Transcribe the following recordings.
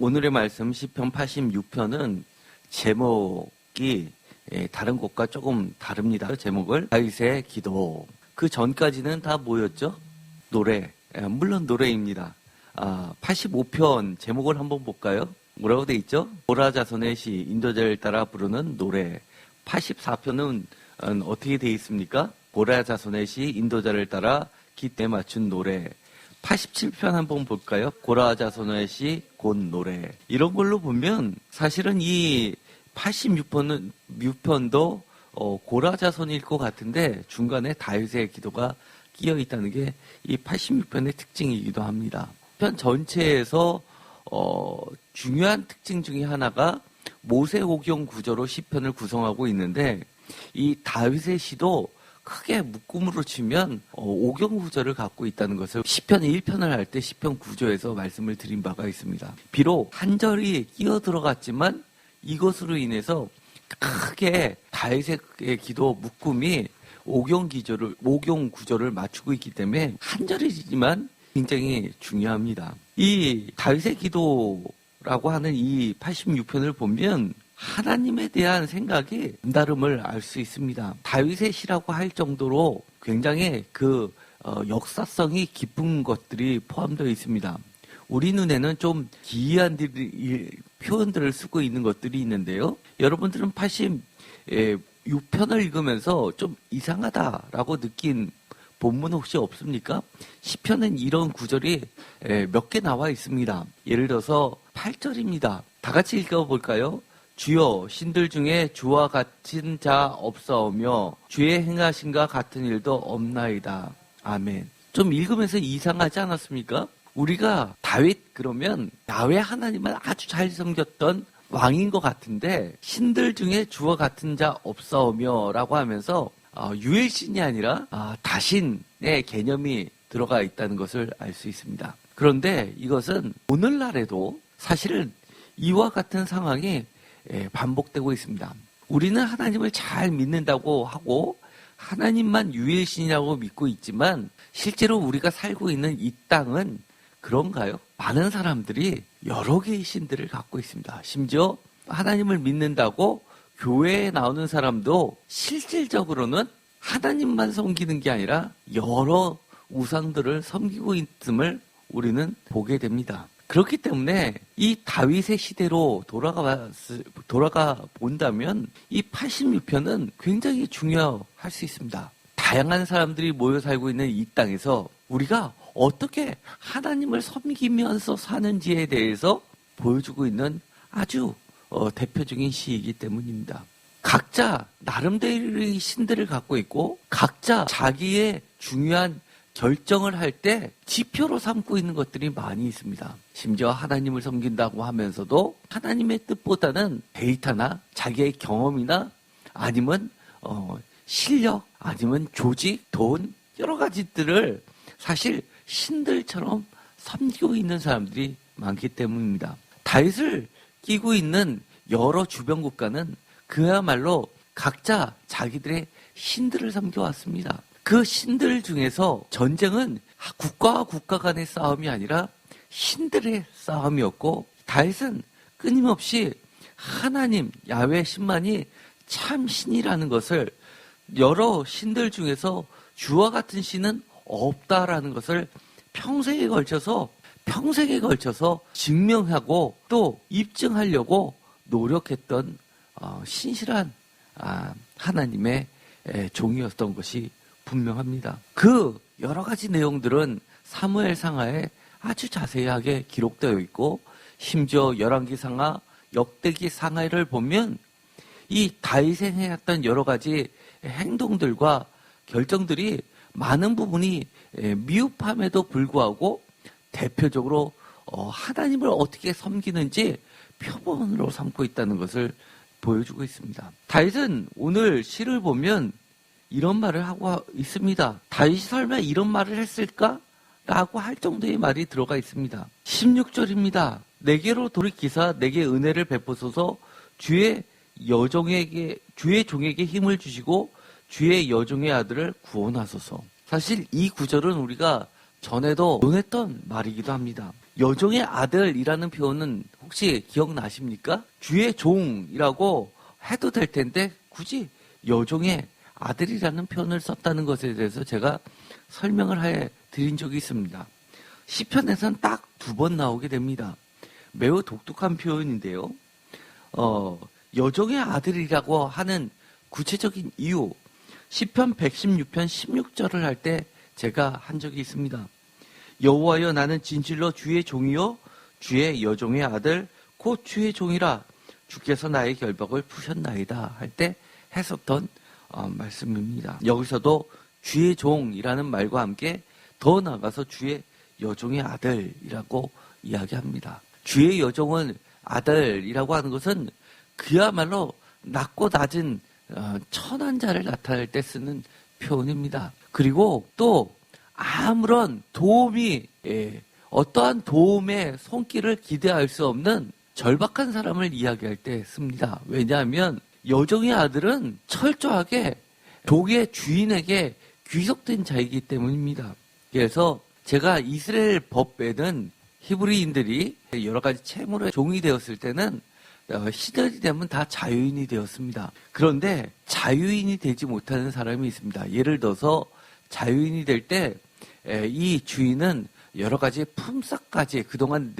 오늘의 말씀 시편 86편은 제목이 다른 곳과 조금 다릅니다. 제목을 다윗의 기도. 그 전까지는 다 뭐였죠? 노래. 물론 노래입니다. 85편 제목을 한번 볼까요? 뭐라고 돼 있죠? 고라 자손의 시, 인도자를 따라 부르는 노래. 84편은 어떻게 돼 있습니까? 고라 자손의 시, 인도자를 따라 기대에 맞춘 노래. 87편 한번 볼까요? 고라 자손의 시, 곧 노래. 이런 걸로 보면 사실은 이 86편도 고라 자손일 것 같은데 중간에 다윗의 기도가 끼어 있다는 게 이 86편의 특징이기도 합니다. 편 전체에서 중요한 특징 중에 하나가 모세오경 구조로 시편을 구성하고 있는데 이 다윗의 시도 크게 묶음으로 치면 오경 구조를 갖고 있다는 것을 시편 1편을 할 때 시편 구조에서 말씀을 드린 바가 있습니다. 비록 한 절이 끼어 들어갔지만 이것으로 인해서 크게 다윗의 기도 묶음이 오경 구조를 맞추고 있기 때문에 한 절이지만 굉장히 중요합니다. 이 다윗의 기도라고 하는 이 86편을 보면 하나님에 대한 생각이 다름을 알 수 있습니다. 다윗의 시라고 할 정도로 굉장히 그 역사성이 깊은 것들이 포함되어 있습니다. 우리 눈에는 좀 기이한 표현들을 쓰고 있는 것들이 있는데요. 여러분들은 86편을 읽으면서 좀 이상하다라고 느낀 본문 혹시 없습니까? 시편은 이런 구절이 몇 개 나와 있습니다. 예를 들어서 8절입니다. 다 같이 읽어볼까요? 주여 신들 중에 주와 같은 자 없사오며 주의 행하신과 같은 일도 없나이다. 아멘. 좀 읽으면서 이상하지 않았습니까? 우리가 다윗 그러면 야훼 하나님을 아주 잘 섬겼던 왕인 것 같은데 신들 중에 주와 같은 자 없사오며 라고 하면서 유일신이 아니라 다신의 개념이 들어가 있다는 것을 알 수 있습니다. 그런데 이것은 오늘날에도 사실은 이와 같은 상황이 반복되고 있습니다. 우리는 하나님을 잘 믿는다고 하고 하나님만 유일신이라고 믿고 있지만 실제로 우리가 살고 있는 이 땅은 그런가요? 많은 사람들이 여러 개의 신들을 갖고 있습니다. 심지어 하나님을 믿는다고 교회에 나오는 사람도 실질적으로는 하나님만 섬기는 게 아니라 여러 우상들을 섬기고 있음을 우리는 보게 됩니다. 그렇기 때문에 이 다윗의 시대로 돌아가 본다면 이 86편은 굉장히 중요할 수 있습니다. 다양한 사람들이 모여 살고 있는 이 땅에서 우리가 어떻게 하나님을 섬기면서 사는지에 대해서 보여주고 있는 아주 대표적인 시이기 때문입니다. 각자 나름대로의 신들을 갖고 있고 각자 자기의 중요한 결정을 할 때 지표로 삼고 있는 것들이 많이 있습니다. 심지어 하나님을 섬긴다고 하면서도 하나님의 뜻보다는 데이터나 자기의 경험이나 아니면 실력 아니면 조직, 돈 여러 가지들을 사실 신들처럼 섬기고 있는 사람들이 많기 때문입니다. 다윗을 끼고 있는 여러 주변 국가는 그야말로 각자 자기들의 신들을 섬겨왔습니다. 그 신들 중에서 전쟁은 국가와 국가 간의 싸움이 아니라 신들의 싸움이었고 다윗은 끊임없이 하나님, 야훼 신만이 참 신이라는 것을 여러 신들 중에서 주와 같은 신은 없다라는 것을 평생에 걸쳐서 증명하고 또 입증하려고 노력했던 신실한 하나님의 종이었던 것이 분명합니다. 그 여러 가지 내용들은 사무엘 상하에 아주 자세하게 기록되어 있고 심지어 열왕기 상하, 역대기 상하를 보면 이 다윗이 해왔던 여러 가지 행동들과 결정들이 많은 부분이 미흡함에도 불구하고 대표적으로 하나님을 어떻게 섬기는지 표본으로 삼고 있다는 것을 보여주고 있습니다. 다윗은 오늘 시를 보면 이런 말을 하고 있습니다. 다윗이 설마 이런 말을 했을까? 라고 할 정도의 말이 들어가 있습니다. 16절입니다. 내게로 돌이키사 내게 은혜를 베푸소서 주의 종에게 힘을 주시고 주의 여종의 아들을 구원하소서. 사실 이 구절은 우리가 전에도 논했던 말이기도 합니다. 여종의 아들이라는 표현은 혹시 기억나십니까? 주의 종이라고 해도 될 텐데 굳이 여종의 아들이라는 표현을 썼다는 것에 대해서 제가 설명을 해 드린 적이 있습니다. 시편에서는 딱 2번 나오게 됩니다. 매우 독특한 표현인데요. 여종의 아들이라고 하는 구체적인 이유, 시편 116편 16절을 할 때 제가 한 적이 있습니다. 여호와여 나는 진실로 주의 종이요 주의 여종의 아들 곧 주의 종이라 주께서 나의 결박을 푸셨나이다 할 때 했었던 말씀입니다. 여기서도 주의 종이라는 말과 함께 더 나아가서 주의 여종의 아들이라고 이야기합니다. 주의 여종은 아들이라고 하는 것은 그야말로 낮고 낮은 천한 자를 나타낼 때 쓰는 표현입니다. 그리고 또 아무런 도움이 어떠한 도움의 손길을 기대할 수 없는 절박한 사람을 이야기할 때 씁니다. 왜냐하면 여종의 아들은 철저하게 종의 주인에게 귀속된 자이기 때문입니다. 그래서 제가 이스라엘 법에는 히브리인들이 여러 가지 채무의 종이 되었을 때는 시절이 되면 다 자유인이 되었습니다. 그런데 자유인이 되지 못하는 사람이 있습니다. 예를 들어서 자유인이 될 때 이 주인은 여러 가지 품삯까지 그동안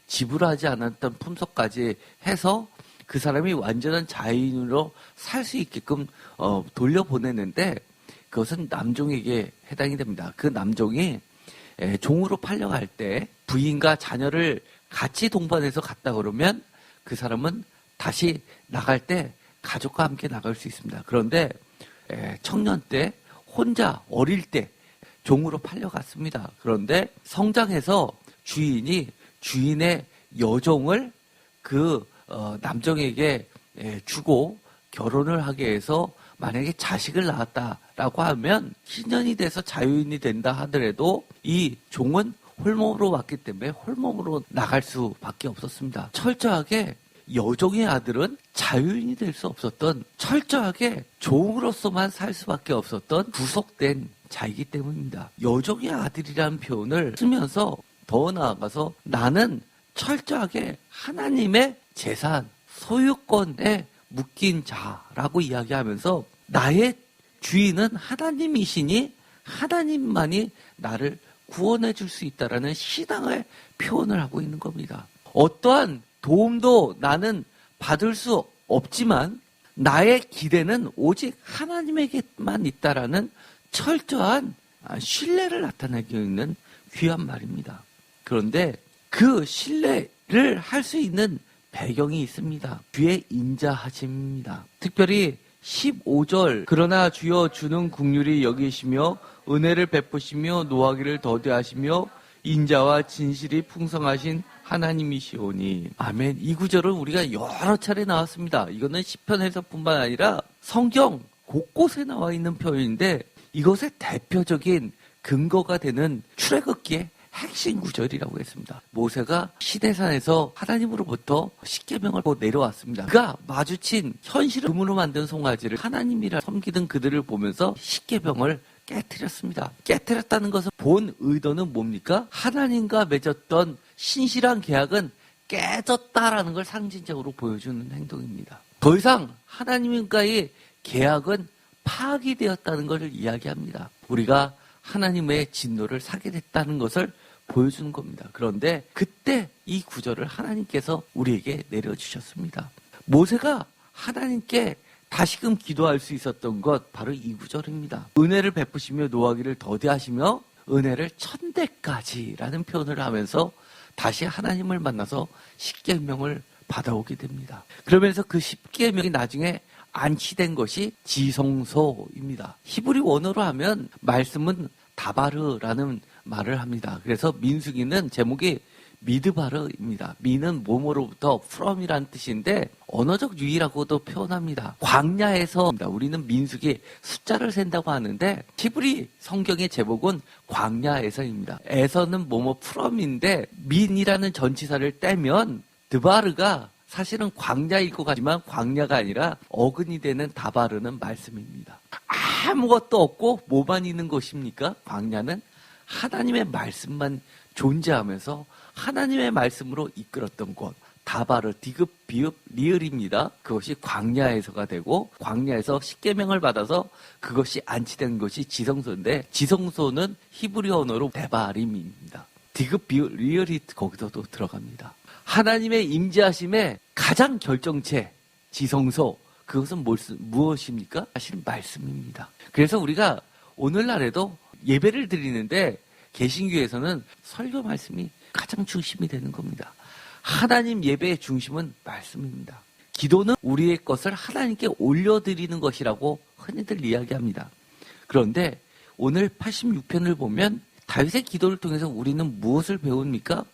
지불하지 않았던 품삯까지 해서 그 사람이 완전한 자유인으로 살 수 있게끔 돌려보내는데 그것은 남종에게 해당이 됩니다. 그 남종이 종으로 팔려갈 때 부인과 자녀를 같이 동반해서 갔다 그러면 그 사람은 다시 나갈 때 가족과 함께 나갈 수 있습니다. 그런데 청년 때 혼자 어릴 때 종으로 팔려갔습니다. 그런데 성장해서 주인이 주인의 여종을 그 남종에게 주고 결혼을 하게 해서 만약에 자식을 낳았다라고 하면 신년이 돼서 자유인이 된다 하더라도 이 종은 홀몸으로 왔기 때문에 홀몸으로 나갈 수밖에 없었습니다. 철저하게 여종의 아들은 자유인이 될 수 없었던 철저하게 종으로서만 살 수밖에 없었던 구속된 자이기 때문입니다. 여종의 아들이라는 표현을 쓰면서 더 나아가서 나는 철저하게 하나님의 재산, 소유권에 묶인 자라고 이야기하면서 나의 주인은 하나님이시니 하나님만이 나를 구원해 줄 수 있다라는 신앙을 표현을 하고 있는 겁니다. 어떠한 도움도 나는 받을 수 없지만 나의 기대는 오직 하나님에게만 있다라는 철저한 신뢰를 나타내고 있는 귀한 말입니다. 그런데 그 신뢰를 할 수 있는 배경이 있습니다. 주의 인자하심입니다. 특별히 15절 그러나 주여 주는 긍휼히 여기시며 은혜를 베푸시며 노하기를 더디하시며 인자와 진실이 풍성하신 하나님이시오니 아멘. 이 구절은 우리가 여러 차례 나왔습니다. 이거는 시편 해석뿐만 아니라 성경 곳곳에 나와 있는 표현인데 이것의 대표적인 근거가 되는 출애굽기의 핵심 구절이라고 했습니다. 모세가 시내산에서 하나님으로부터 십계명을 내려왔습니다. 그가 마주친 현실을 금으로 만든 송아지를 하나님이라 섬기던 그들을 보면서 십계명을 깨트렸습니다. 깨트렸다는 것은 본 의도는 뭡니까? 하나님과 맺었던 신실한 계약은 깨졌다라는 걸 상징적으로 보여주는 행동입니다. 더 이상 하나님과의 계약은 파악이 되었다는 것을 이야기합니다. 우리가 하나님의 진노를 사게 됐다는 것을 보여주는 겁니다. 그런데 그때 이 구절을 하나님께서 우리에게 내려주셨습니다. 모세가 하나님께 다시금 기도할 수 있었던 것 바로 이 구절입니다. 은혜를 베푸시며 노하기를 더디하시며 은혜를 1000대까지라는 표현을 하면서 다시 하나님을 만나서 십계명을 받아오게 됩니다. 그러면서 그 십계명이 나중에 안치된 것이 지성소입니다. 히브리 원어로 하면 말씀은 다바르라는 말을 합니다. 그래서 민수기는 제목이 미드바르입니다. 미는 뭐뭐로부터 from이라는 뜻인데 언어적 유의라고도 표현합니다. 광야에서 우리는 민수기 숫자를 센다고 하는데 히브리 성경의 제목은 광야에서입니다. 에서는 뭐뭐 from인데 민이라는 전치사를 떼면 드바르가 사실은 광야일 것 같지만 광야가 아니라 어근이 되는 다바르는 말씀입니다. 아무것도 없고 뭐만 있는 것입니까? 광야는 하나님의 말씀만 존재하면서 하나님의 말씀으로 이끌었던 곳, 다바르, 디귿, 비읍, 리을입니다. 그것이 광야에서가 되고 광야에서 십계명을 받아서 그것이 안치된 것이 지성소인데 지성소는 히브리 언어로 데바림입니다. 디귿, 비읍, 리을이 거기서도 들어갑니다. 하나님의 임재하심의 가장 결정체 지성소 그것은 무엇입니까? 사실 말씀입니다. 그래서 우리가 오늘날에도 예배를 드리는데 개신교에서는 설교 말씀이 가장 중심이 되는 겁니다. 하나님 예배의 중심은 말씀입니다. 기도는 우리의 것을 하나님께 올려드리는 것이라고 흔히들 이야기합니다. 그런데 오늘 86편을 보면 다윗의 기도를 통해서 우리는 무엇을 배웁니까?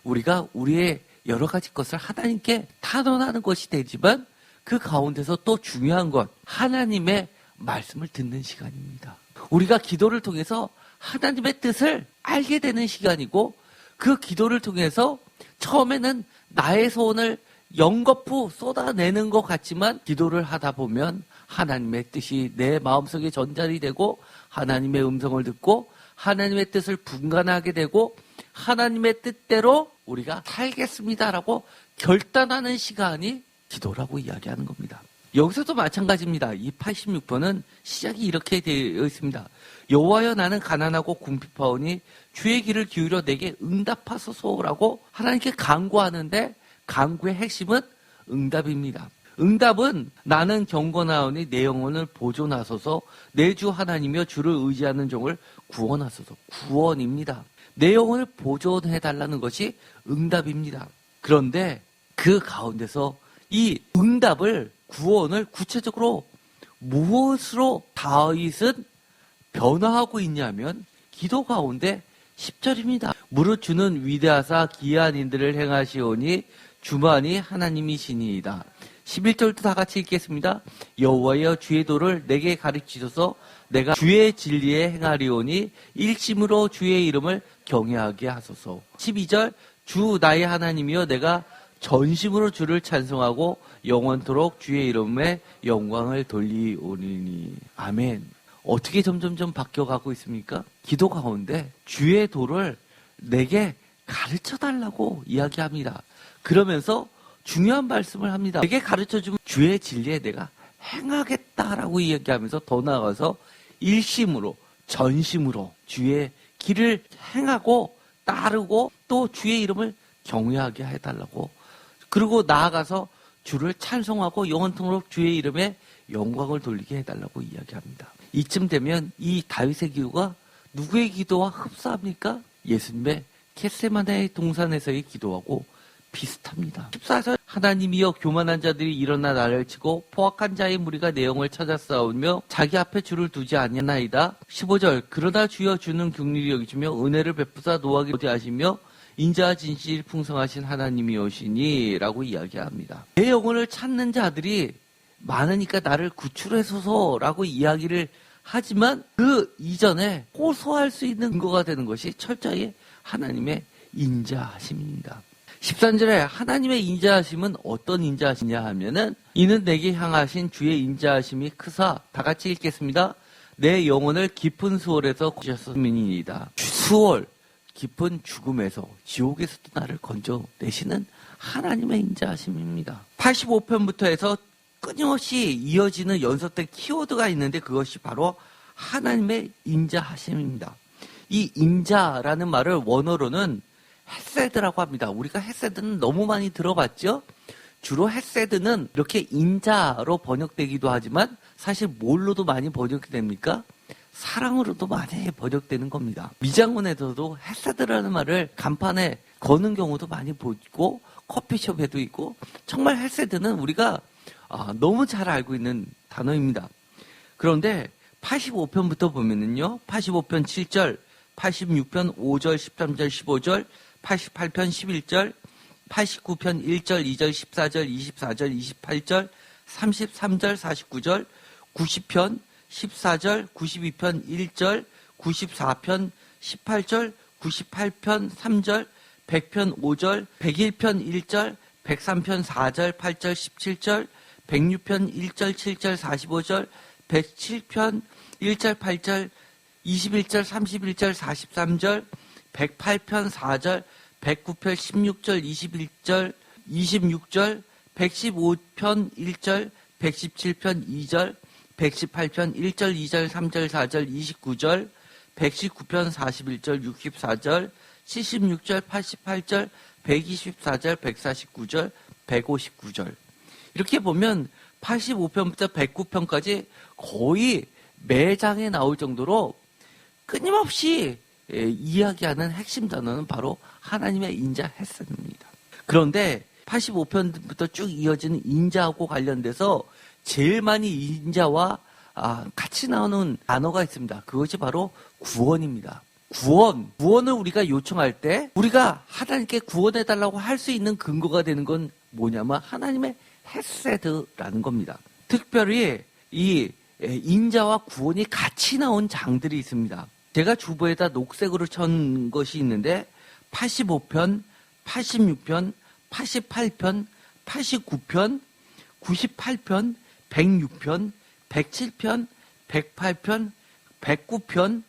우리가 우리의 여러 가지 것을 하나님께 탄원하는 것이 되지만 그 가운데서 또 중요한 것 하나님의 말씀을 듣는 시간입니다. 우리가 기도를 통해서 하나님의 뜻을 알게 되는 시간이고 그 기도를 통해서 처음에는 나의 소원을 연거푸 쏟아내는 것 같지만 기도를 하다 보면 하나님의 뜻이 내 마음속에 전달이 되고 하나님의 음성을 듣고 하나님의 뜻을 분간하게 되고 하나님의 뜻대로 우리가 살겠습니다라고 결단하는 시간이 기도라고 이야기하는 겁니다. 여기서도 마찬가지입니다. 이 86번은 시작이 이렇게 되어 있습니다. 여호와여 나는 가난하고 궁핍하오니 주의 귀를 기울여 내게 응답하소서라고 하나님께 간구하는데 간구의 핵심은 응답입니다. 응답은 나는 경건하오니 내 영혼을 보존하소서 내 주 하나님이여 주를 의지하는 종을 구원하소서. 구원입니다. 내 영혼을 보존해달라는 것이 응답입니다. 그런데 그 가운데서 이 응답을 구원을 구체적으로 무엇으로 다윗은 변화하고 있냐면 기도 가운데 10절입니다. 무릇 주는 위대하사 기이한 인들을 행하시오니 주만이 하나님이시니이다. 11절도 다 같이 읽겠습니다. 여호와여 주의 도를 내게 가르치소서 내가 주의 진리에 행하리오니 일심으로 주의 이름을 경외하게 하소서. 12절 주 나의 하나님이여 내가 전심으로 주를 찬송하고 영원토록 주의 이름에 영광을 돌리오니. 아멘. 어떻게 점점점 바뀌어가고 있습니까? 기도 가운데 주의 도를 내게 가르쳐달라고 이야기합니다. 그러면서 중요한 말씀을 합니다. 내게 가르쳐주면 주의 진리에 내가 행하겠다라고 이야기하면서 더 나아가서 일심으로 전심으로 주의 길을 행하고 따르고 또 주의 이름을 경외하게 해달라고 그리고 나아가서 주를 찬송하고 영원토록 주의 이름에 영광을 돌리게 해달라고 이야기합니다. 이쯤 되면 이 다윗의 기도가 누구의 기도와 흡사합니까? 예수님의 겟세마네 동산에서의 기도하고 비슷합니다. 14절 하나님이여 교만한 자들이 일어나 나를 치고 포악한 자의 무리가 내 영을 찾아 싸우며 자기 앞에 주를 두지 아니하나이다. 15절 그러나 주여 주는 긍휼히 여기시며 은혜를 베푸사 노하게 하시며 인자와 진실 풍성하신 하나님이오시니 라고 이야기합니다. 내 영혼을 찾는 자들이 많으니까 나를 구출해소서라고 이야기를 하지만 그 이전에 호소할 수 있는 근거가 되는 것이 철저히 하나님의 인자하심입니다. 13절에 하나님의 인자하심은 어떤 인자하심이냐 하면은 이는 내게 향하신 주의 인자하심이 크사 다 같이 읽겠습니다. 내 영혼을 깊은 수월에서 구하셨음이니이다. 수월 깊은 죽음에서 지옥에서도 나를 건져내시는 하나님의 인자하심입니다. 85편부터 해서 끊임없이 이어지는 연속된 키워드가 있는데 그것이 바로 하나님의 인자하심입니다. 이 인자라는 말을 원어로는 헤세드라고 합니다. 우리가 헤세드는 너무 많이 들어봤죠? 주로 헤세드는 이렇게 인자로 번역되기도 하지만 사실 뭘로도 많이 번역이 됩니까? 사랑으로도 많이 번역되는 겁니다. 미장원에서도 헤세드라는 말을 간판에 거는 경우도 많이 보이고 커피숍에도 있고 정말 헤세드는 우리가 너무 잘 알고 있는 단어입니다. 그런데 85편부터 보면은요. 85편 7절, 86편 5절, 13절, 15절, 88편 11절, 89편 1절, 2절, 14절, 24절, 28절, 33절, 49절, 90편 14절, 92편 1절, 94편 18절, 98편 3절, 100편 5절, 101편 1절, 103편 4절, 8절, 17절, 106편 1절, 7절, 45절, 107편 1절, 8절, 21절, 31절, 43절, 108편 4절, 109편 16절, 21절, 26절, 115편 1절, 117편 2절, 118편 1절, 2절, 3절, 4절, 29절, 119편 41절, 64절, 76절, 88절, 124절, 149절, 159절. 이렇게 보면 85편부터 109편까지 거의 매장에 나올 정도로 끊임없이 이야기하는 핵심 단어는 바로 하나님의 인자 헤세드입니다. 그런데 85편부터 쭉 이어지는 인자하고 관련돼서 제일 많이 인자와 같이 나오는 단어가 있습니다. 그것이 바로 구원입니다. 구원을 우리가 요청할 때 우리가 하나님께 구원해달라고 할 수 있는 근거가 되는 건 뭐냐면 하나님의 헤세드라는 겁니다. 특별히 이 인자와 구원이 같이 나온 장들이 있습니다. 제가 주보에다 녹색으로 천 것이 있는데 85편, 86편, 88편, 89편, 98편, 106편, 107편, 108편, 109편,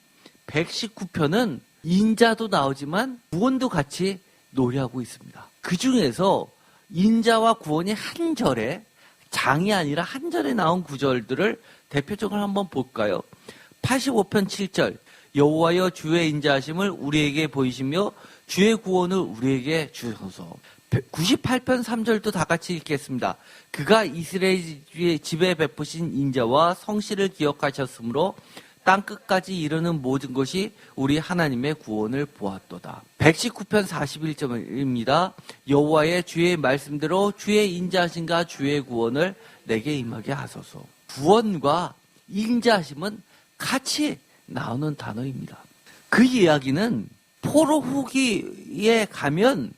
119편은 인자도 나오지만 구원도 같이 노래하고 있습니다. 그 중에서 인자와 구원이 한 절에, 장이 아니라 한 절에 나온 구절들을 대표적으로 한번 볼까요? 85편 7절, 여호와여 주의 인자하심을 우리에게 보이시며 주의 구원을 우리에게 주소서. 98편 3절도 다 같이 읽겠습니다. 그가 이스라엘 집에 베푸신 인자와 성실을 기억하셨으므로 땅끝까지 이르는 모든 것이 우리 하나님의 구원을 보았도다. 119편 41절입니다. 여호와의 주의 말씀대로 주의 인자하심과 주의 구원을 내게 임하게 하소서. 구원과 인자하심은 같이 나오는 단어입니다. 그 이야기는 포로 후기에 가면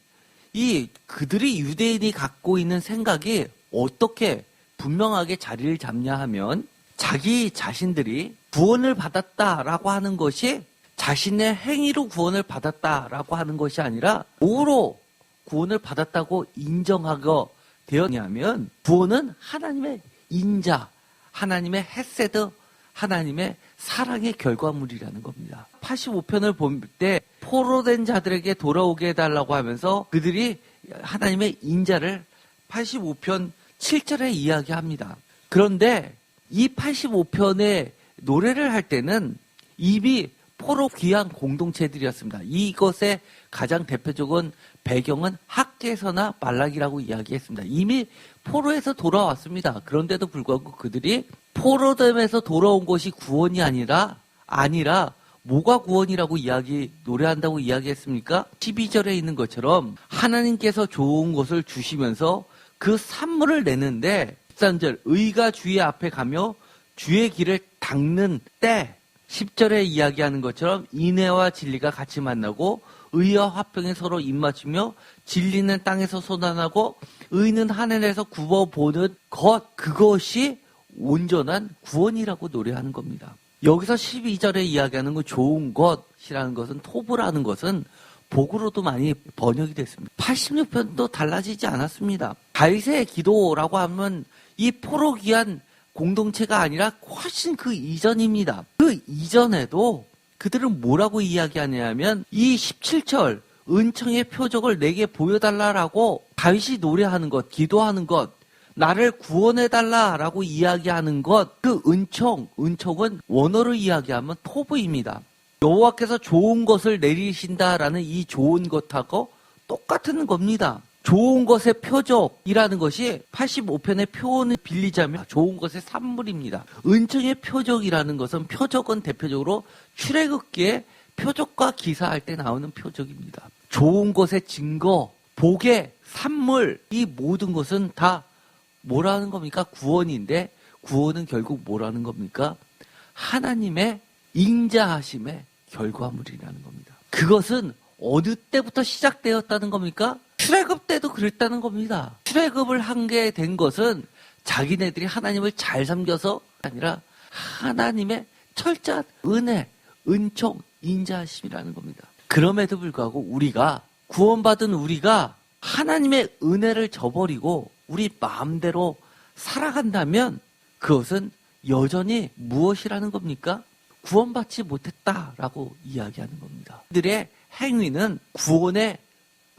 그들이 유대인이 갖고 있는 생각이 어떻게 분명하게 자리를 잡냐 하면 자기 자신들이 구원을 받았다라고 하는 것이 자신의 행위로 구원을 받았다라고 하는 것이 아니라 뭐로 구원을 받았다고 인정하게 되었냐면 구원은 하나님의 인자, 하나님의 헤세드, 하나님의 사랑의 결과물이라는 겁니다. 85편을 볼 때 포로된 자들에게 돌아오게 해달라고 하면서 그들이 하나님의 인자를 85편 7절에 이야기합니다. 그런데 이 85편의 노래를 할 때는 이미 포로 귀한 공동체들이었습니다. 이것의 가장 대표적인 배경은 학개서나 말라기라고 이야기했습니다. 이미 포로에서 돌아왔습니다. 그런데도 불구하고 그들이 포로됨에서 돌아온 것이 구원이 아니라 뭐가 구원이라고 노래한다고 이야기했습니까? 12절에 있는 것처럼 하나님께서 좋은 것을 주시면서 그 산물을 내는데 13절 의가 주의 앞에 가며 주의 길을 닦는 때 10절에 이야기하는 것처럼 인애와 진리가 같이 만나고 의와 화평이 서로 입맞추며 진리는 땅에서 솟아나고 의는 하늘에서 굽어보는 것, 그것이 온전한 구원이라고 노래하는 겁니다. 여기서 12절에 이야기하는 건 좋은 것이라는 것은 토브라는 것은 복으로도 많이 번역이 됐습니다. 86편도 달라지지 않았습니다. 다윗의 기도라고 하면 이 포로 귀한 공동체가 아니라 훨씬 그 이전입니다. 그 이전에도 그들은 뭐라고 이야기하냐면 이 17절 은총의 표적을 내게 보여달라라고 다윗이 노래하는 것, 기도하는 것, 나를 구원해달라라고 이야기하는 것, 그 은총은 원어로 이야기하면 토브입니다. 여호와께서 좋은 것을 내리신다라는 이 좋은 것하고 똑같은 겁니다. 좋은 것의 표적이라는 것이 85편의 표현을 빌리자면 좋은 것의 산물입니다. 은총의 표적이라는 것은 표적은 대표적으로 출애굽기에 표적과 기사할 때 나오는 표적입니다. 좋은 것의 증거, 복의 산물, 이 모든 것은 다 뭐라는 겁니까? 구원인데 구원은 결국 뭐라는 겁니까? 하나님의 인자하심의 결과물이라는 겁니다. 그것은 어느 때부터 시작되었다는 겁니까? 출애굽 때도 그랬다는 겁니다. 출애굽을 하게 된 것은 자기네들이 하나님을 잘 섬겨서 아니라 하나님의 철저한 은혜, 은총, 인자하심이라는 겁니다. 그럼에도 불구하고 우리가 구원받은 우리가 하나님의 은혜를 저버리고 우리 마음대로 살아간다면 그것은 여전히 무엇이라는 겁니까? 구원받지 못했다라고 이야기하는 겁니다. 그들의 행위는 구원의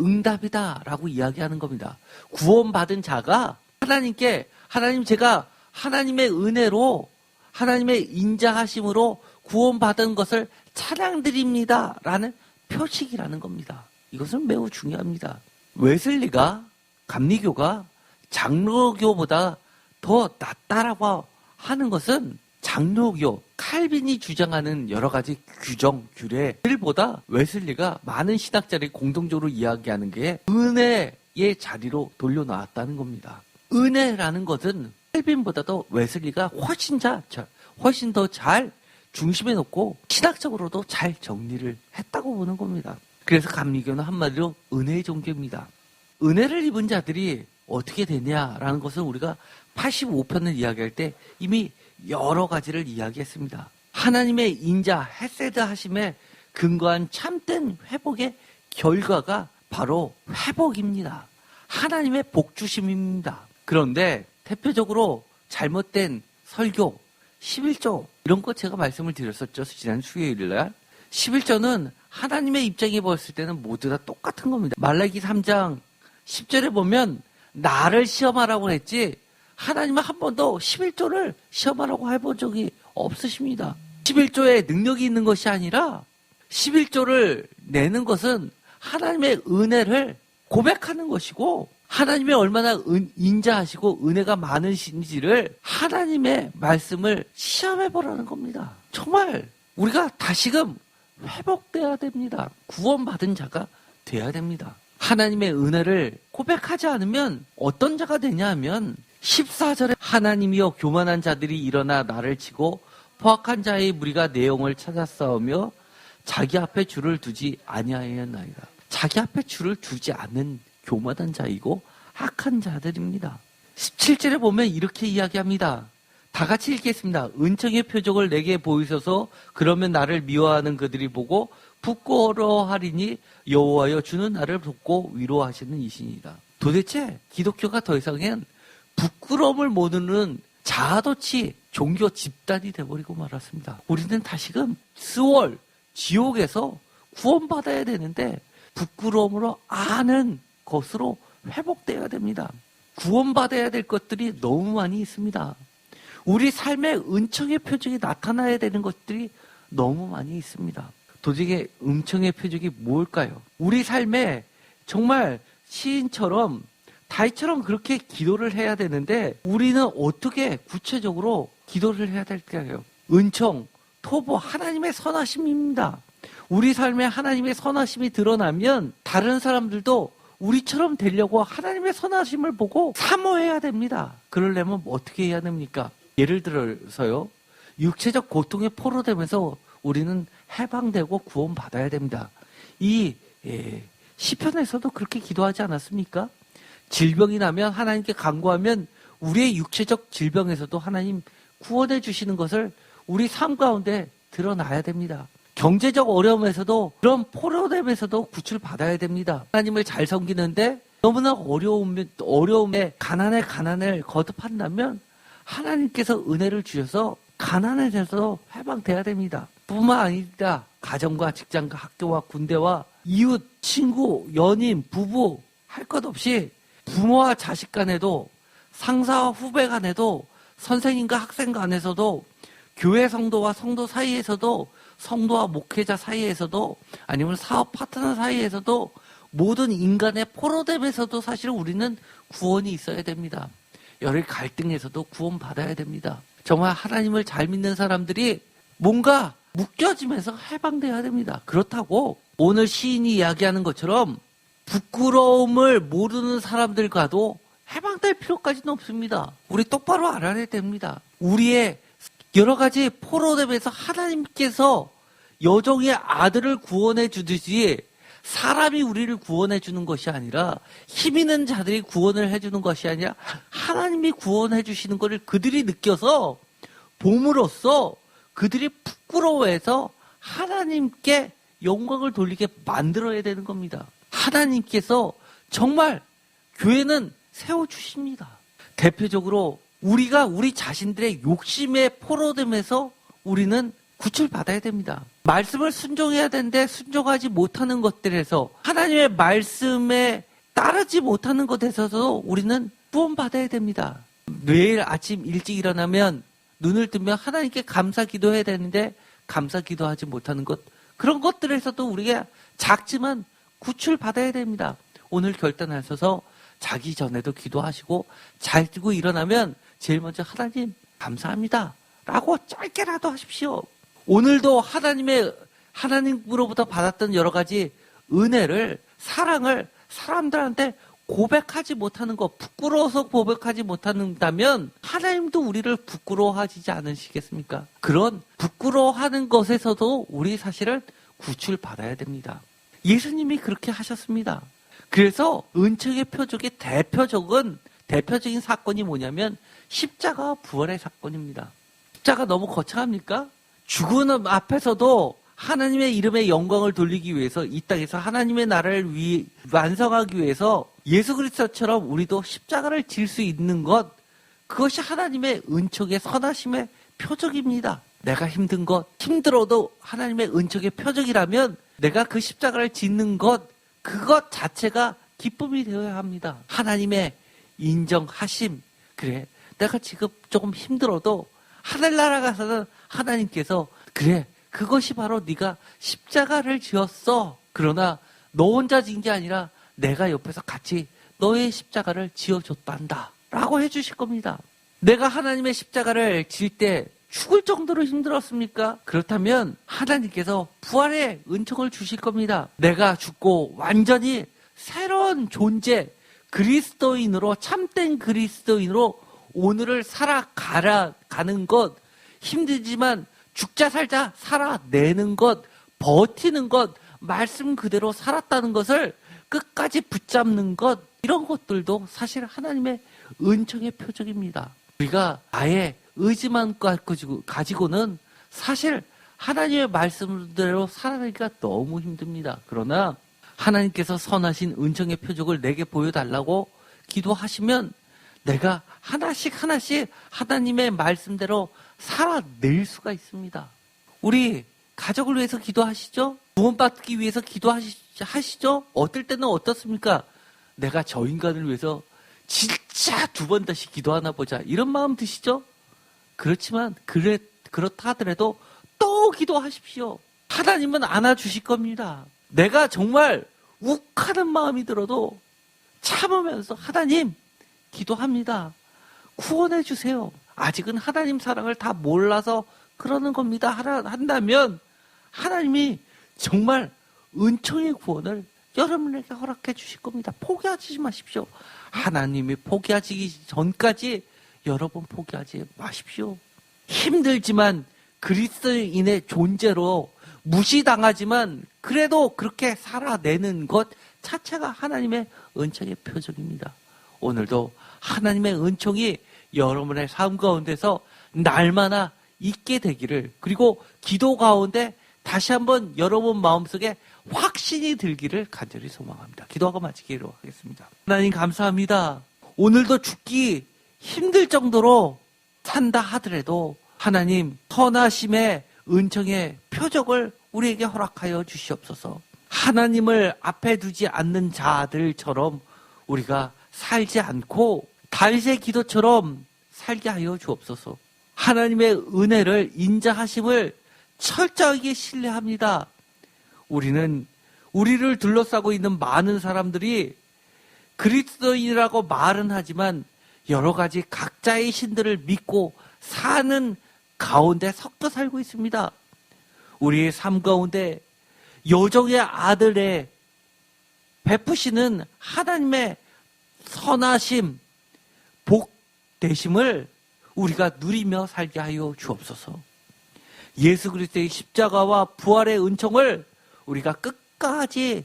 응답이다라고 이야기하는 겁니다. 구원받은 자가 하나님께 하나님 제가 하나님의 은혜로 하나님의 인자하심으로 구원받은 것을 찬양드립니다라는 표식이라는 겁니다. 이것은 매우 중요합니다. 웨슬리가 감리교가 장로교보다 더 낫다라고 하는 것은 장로교, 칼빈이 주장하는 여러 가지 규정, 규례들보다 웨슬리가 많은 신학자들이 공동적으로 이야기하는 게 은혜의 자리로 돌려놓았다는 겁니다. 은혜라는 것은 칼빈보다도 웨슬리가 훨씬 더 잘 중심에 놓고 신학적으로도 잘 정리를 했다고 보는 겁니다. 그래서 감리교는 한마디로 은혜의 종교입니다. 은혜를 입은 자들이 어떻게 되냐라는 것은 우리가 85편을 이야기할 때 이미 여러 가지를 이야기했습니다. 하나님의 인자, 헤세드 하심에 근거한 참된 회복의 결과가 바로 회복입니다. 하나님의 복주심입니다. 그런데 대표적으로 잘못된 설교, 11조 이런 거 제가 말씀을 드렸었죠. 지난 수요일날. 11조는 하나님의 입장에 봤을 때는 모두 다 똑같은 겁니다. 말라기 3장 10절에 보면 나를 시험하라고 했지 하나님은 한 번도 11조를 시험하라고 해본 적이 없으십니다. 11조에 능력이 있는 것이 아니라 11조를 내는 것은 하나님의 은혜를 고백하는 것이고 하나님의 얼마나 인자하시고 은혜가 많으신지를 하나님의 말씀을 시험해보라는 겁니다. 정말 우리가 다시금 회복돼야 됩니다. 구원받은 자가 돼야 됩니다. 하나님의 은혜를 고백하지 않으면 어떤 자가 되냐 하면 14절에 하나님이여 교만한 자들이 일어나 나를 치고 포악한 자의 무리가 내 영을 찾아 싸우며 자기 앞에 줄을 두지 아니하였나이다. 자기 앞에 줄을 두지 않는 교만한 자이고 악한 자들입니다. 17절에 보면 이렇게 이야기합니다. 다 같이 읽겠습니다. 은총의 표적을 내게 보이소서. 그러면 나를 미워하는 그들이 보고 부끄러워하리니 여호와여 주는 나를 돕고 위로하시는 이신이다. 도대체 기독교가 더 이상은 부끄러움을 모르는 자아도취 종교 집단이 되어버리고 말았습니다. 우리는 다시금 스월 지옥에서 구원받아야 되는데 부끄러움으로 아는 것으로 회복돼야 됩니다. 구원받아야 될 것들이 너무 많이 있습니다. 우리 삶의 은총의 표적이 나타나야 되는 것들이 너무 많이 있습니다. 도대체 은총의 표적이 뭘까요? 우리 삶에 정말 시인처럼 다윗처럼 그렇게 기도를 해야 되는데 우리는 어떻게 구체적으로 기도를 해야 될까요? 은총, 토보, 하나님의 선하심입니다. 우리 삶에 하나님의 선하심이 드러나면 다른 사람들도 우리처럼 되려고 하나님의 선하심을 보고 사모해야 됩니다. 그러려면 어떻게 해야 됩니까? 예를 들어서요. 육체적 고통에 포로되면서 우리는 해방되고 구원받아야 됩니다. 이 시편에서도 그렇게 기도하지 않았습니까? 질병이 나면 하나님께 간구하면 우리의 육체적 질병에서도 하나님 구원해 주시는 것을 우리 삶 가운데 드러나야 됩니다. 경제적 어려움에서도 그런 포로됨에서도 구출받아야 됩니다. 하나님을 잘 섬기는데 너무나 어려움에 가난을 거듭한다면 하나님께서 은혜를 주셔서 가난에서 해방돼야 됩니다. 뿐만 아니라 가정과 직장과 학교와 군대와 이웃, 친구, 연인, 부부 할 것 없이 부모와 자식 간에도 상사와 후배 간에도 선생님과 학생 간에서도 교회 성도와 성도 사이에서도 성도와 목회자 사이에서도 아니면 사업 파트너 사이에서도 모든 인간의 포로됨에서도 사실 우리는 구원이 있어야 됩니다. 여러 갈등에서도 구원받아야 됩니다. 정말 하나님을 잘 믿는 사람들이 뭔가 묶여지면서 해방돼야 됩니다. 그렇다고 오늘 시인이 이야기하는 것처럼 부끄러움을 모르는 사람들과도 해방될 필요까지는 없습니다. 우리 똑바로 알아야 됩니다. 우리의 여러 가지 포로됨에서 하나님께서 여종의 아들을 구원해 주듯이 사람이 우리를 구원해 주는 것이 아니라 힘 있는 자들이 구원을 해주는 것이 아니라 하나님이 구원해 주시는 것을 그들이 느껴서 봄으로써 그들이 부끄러워해서 하나님께 영광을 돌리게 만들어야 되는 겁니다. 하나님께서 정말 교회는 세워주십니다. 대표적으로 우리가 우리 자신들의 욕심에 포로됨에서 우리는 구출받아야 됩니다. 말씀을 순종해야 되는데 순종하지 못하는 것들에서 하나님의 말씀에 따르지 못하는 것에서도 우리는 구원받아야 됩니다. 매일 아침 일찍 일어나면 눈을 뜨면 하나님께 감사 기도해야 되는데 감사 기도하지 못하는 것, 그런 것들에서도 우리가 작지만 구출받아야 됩니다. 오늘 결단하셔서 자기 전에도 기도하시고 잘 뜨고 일어나면 제일 먼저 하나님 감사합니다 라고 짧게라도 하십시오. 오늘도 하나님으로부터 받았던 여러 가지 은혜를, 사랑을 사람들한테 고백하지 못하는 것, 부끄러워서 고백하지 못한다면 하나님도 우리를 부끄러워하시지 않으시겠습니까? 그런 부끄러워하는 것에서도 우리 사실은 구출받아야 됩니다. 예수님이 그렇게 하셨습니다. 그래서 은총의 표적의 대표적인 사건이 뭐냐면 십자가와 부활의 사건입니다. 십자가 너무 거창합니까? 죽은 앞에서도 하나님의 이름의 영광을 돌리기 위해서 이 땅에서 하나님의 나라를 완성하기 위해서 예수 그리스도처럼 우리도 십자가를 질 수 있는 것, 그것이 하나님의 은총의 선하심의 표적입니다. 내가 힘든 것, 힘들어도 하나님의 은총의 표적이라면 내가 그 십자가를 짓는 것, 그것 자체가 기쁨이 되어야 합니다. 하나님의 인정하심. 그래, 내가 지금 조금 힘들어도 하늘나라 가서는 하나님께서 그래, 그것이 바로 네가 십자가를 지었어. 그러나 너 혼자 진 게 아니라 내가 옆에서 같이 너의 십자가를 지어줬단다 라고 해주실 겁니다. 내가 하나님의 십자가를 질 때 죽을 정도로 힘들었습니까? 그렇다면 하나님께서 부활의 은총을 주실 겁니다. 내가 죽고 완전히 새로운 존재, 그리스도인으로, 참된 그리스도인으로 오늘을 살아가는 것, 힘들지만 죽자 살자 살아내는 것, 버티는 것, 말씀 그대로 살았다는 것을 끝까지 붙잡는 것, 이런 것들도 사실 하나님의 은총의 표적입니다. 우리가 아예 의지만 가지고는 사실 하나님의 말씀대로 살아가기가 너무 힘듭니다. 그러나 하나님께서 선하신 은총의 표적을 내게 보여달라고 기도하시면 내가 하나씩 하나님의 말씀대로 살아낼 수가 있습니다. 우리 가족을 위해서 기도하시죠? 구원받기 위해서 기도하시죠? 어떨 때는 어떻습니까? 내가 저 인간을 위해서 진짜 2번 다시 기도하나 보자, 이런 마음 드시죠? 그렇지만 그렇다 하더라도 또 기도하십시오. 하나님은 안아주실 겁니다. 내가 정말 욱하는 마음이 들어도 참으면서 하나님 기도합니다. 구원해 주세요. 아직은 하나님 사랑을 다 몰라서 그러는 겁니다. 한다면 하나님이 정말 은총의 구원을 여러분에게 허락해 주실 겁니다. 포기하지 마십시오. 하나님이 포기하기 전까지 여러분 포기하지 마십시오. 힘들지만 그리스도인의 존재로 무시당하지만 그래도 그렇게 살아내는 것 자체가 하나님의 은총의 표적입니다. 오늘도 하나님의 은총이 여러분의 삶 가운데서 날마다 있게 되기를, 그리고 기도 가운데 다시 한번 여러분 마음속에 확신이 들기를 간절히 소망합니다. 기도하고 마치기로 하겠습니다. 하나님 감사합니다. 오늘도 죽기 힘들 정도로 산다 하더라도 하나님 선하심의 은총의 표적을 우리에게 허락하여 주시옵소서. 하나님을 앞에 두지 않는 자들처럼 우리가 살지 않고 다윗의 기도처럼 살게 하여 주옵소서. 하나님의 은혜를 인자하심을 철저하게 신뢰합니다. 우리를 둘러싸고 있는 많은 사람들이 그리스도인이라고 말은 하지만 여러 가지 각자의 신들을 믿고 사는 가운데 섞여 살고 있습니다. 우리의 삶 가운데 여종의 아들의 베푸시는 하나님의 선하심, 복되심을 우리가 누리며 살게 하여 주옵소서. 예수 그리스도의 십자가와 부활의 은총을 우리가 끝까지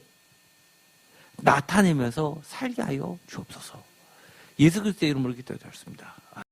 나타내면서 살게 하여 주옵소서. 예수 그리스도의 이름으로 기도드렸습니다.